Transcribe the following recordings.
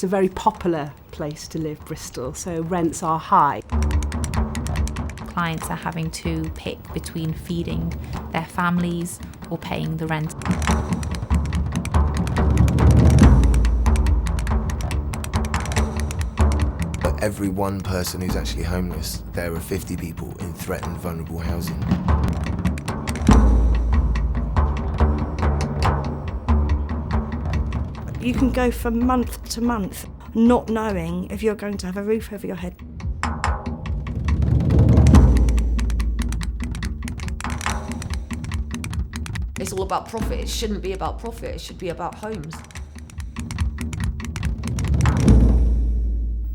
It's a very popular place to live, Bristol, so rents are high. Clients are having to pick between feeding their families or paying the rent. For every one person who's actually homeless, there are 50 people in threatened vulnerable housing. You can go from month to month not knowing if you're going to have a roof over your head. It's all about profit. It shouldn't be about profit. It should be about homes.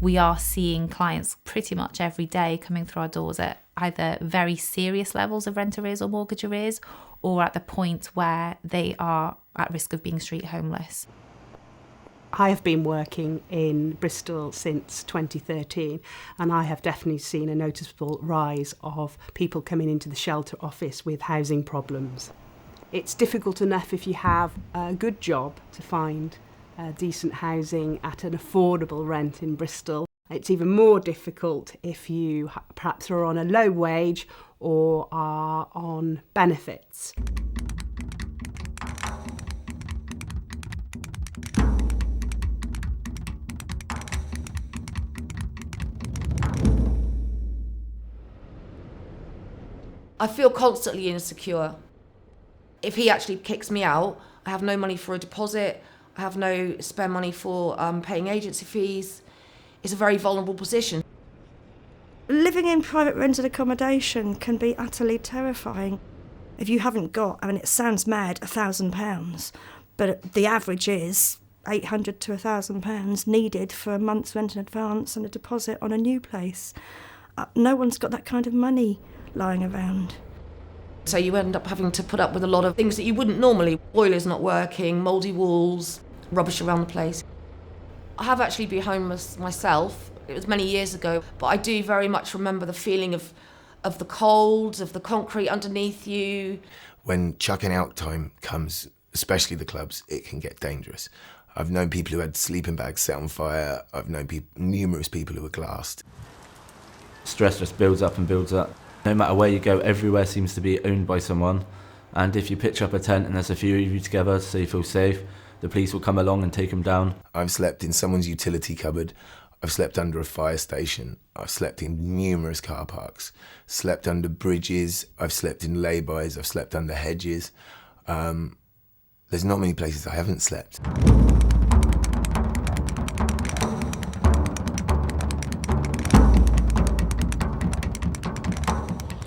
We are seeing clients pretty much every day coming through our doors at either very serious levels of rent arrears or mortgage arrears, or at the point where they are at risk of being street homeless. I have been working in Bristol since 2013, and I have definitely seen a noticeable rise of people coming into the shelter office with housing problems. It's difficult enough if you have a good job to find decent housing at an affordable rent in Bristol. It's even more difficult if you perhaps are on a low wage or are on benefits. I feel constantly insecure. If he actually kicks me out, I have no money for a deposit, I have no spare money for paying agency fees. It's a very vulnerable position. Living in private rented accommodation can be utterly terrifying. If you haven't got, it sounds mad, £1,000, but the average is £800 to £1,000 needed for a month's rent in advance and a deposit on a new place. No one's got that kind of money lying around. So you end up having to put up with a lot of things that you wouldn't normally. Boilers not working, mouldy walls, rubbish around the place. I have actually been homeless myself. It was many years ago, but I do very much remember the feeling of the cold, of the concrete underneath you. When chucking out time comes, especially the clubs, it can get dangerous. I've known people who had sleeping bags set on fire. I've known numerous people who were glassed. Stress just builds up and builds up. No matter where you go, everywhere seems to be owned by someone. And if you pitch up a tent and there's a few of you together so you feel safe, the police will come along and take them down. I've slept in someone's utility cupboard. I've slept under a fire station. I've slept in numerous car parks. Slept under bridges. I've slept in lay-bys. I've slept under hedges. There's not many places I haven't slept.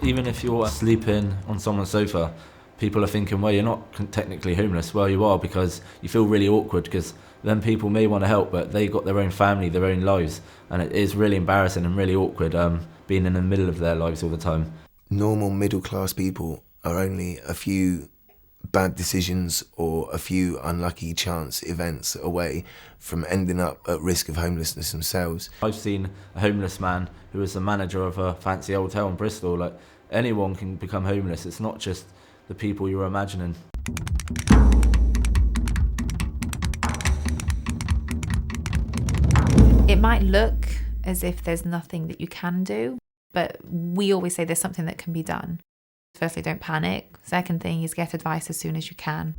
Even if you're sleeping on someone's sofa, people are thinking, well, you're not technically homeless. Well, you are, because you feel really awkward, because then people may want to help, but they got their own family, their own lives, and it is really embarrassing and really awkward being in the middle of their lives all the time. Normal middle-class people are only a few bad decisions or a few unlucky chance events away from ending up at risk of homelessness themselves. I've seen a homeless man who was the manager of a fancy hotel in Bristol. Like, anyone can become homeless. It's not just the people you're imagining. It might look as if there's nothing that you can do, but we always say there's something that can be done. Firstly, don't panic. Second thing is get advice as soon as you can.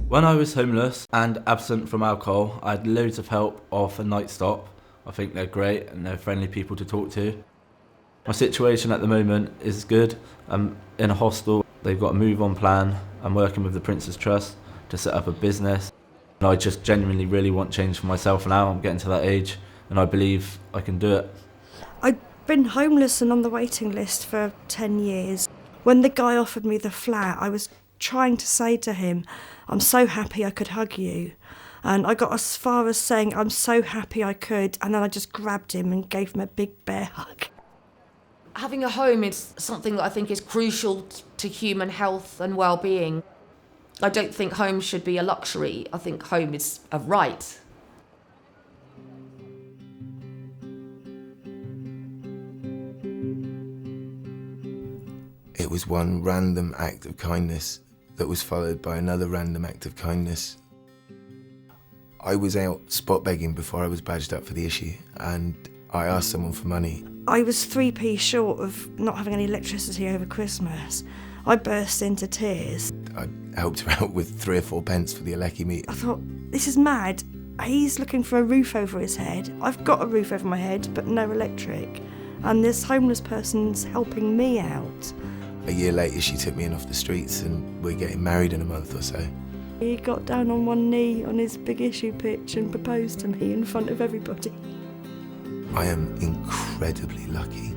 When I was homeless and absent from alcohol, I had loads of help off a Night Stop. I think they're great and they're friendly people to talk to. My situation at the moment is good. I'm in a hostel. They've got a move-on plan. I'm working with the Prince's Trust to set up a business. And I just genuinely really want change for myself now. I'm getting to that age and I believe I can do it. I'd been homeless and on the waiting list for 10 years. When the guy offered me the flat, I was trying to say to him, I'm so happy I could hug you. And I got as far as saying, I'm so happy I could. And then I just grabbed him and gave him a big bear hug. Having a home is something that I think is crucial to human health and well-being. I don't think home should be a luxury. I think home is a right. It was one random act of kindness that was followed by another random act of kindness. I was out spot begging before I was badged up for the issue, and I asked someone for money. I was 3p short of not having any electricity over Christmas. I burst into tears. I helped her out with 3 or 4 pence for the Alecki meat. I thought, this is mad. He's looking for a roof over his head. I've got a roof over my head, but no electric. And this homeless person's helping me out. A year later, she took me in off the streets, and we're getting married in a month or so. He got down on one knee on his big issue pitch and proposed to me in front of everybody. I am incredibly lucky.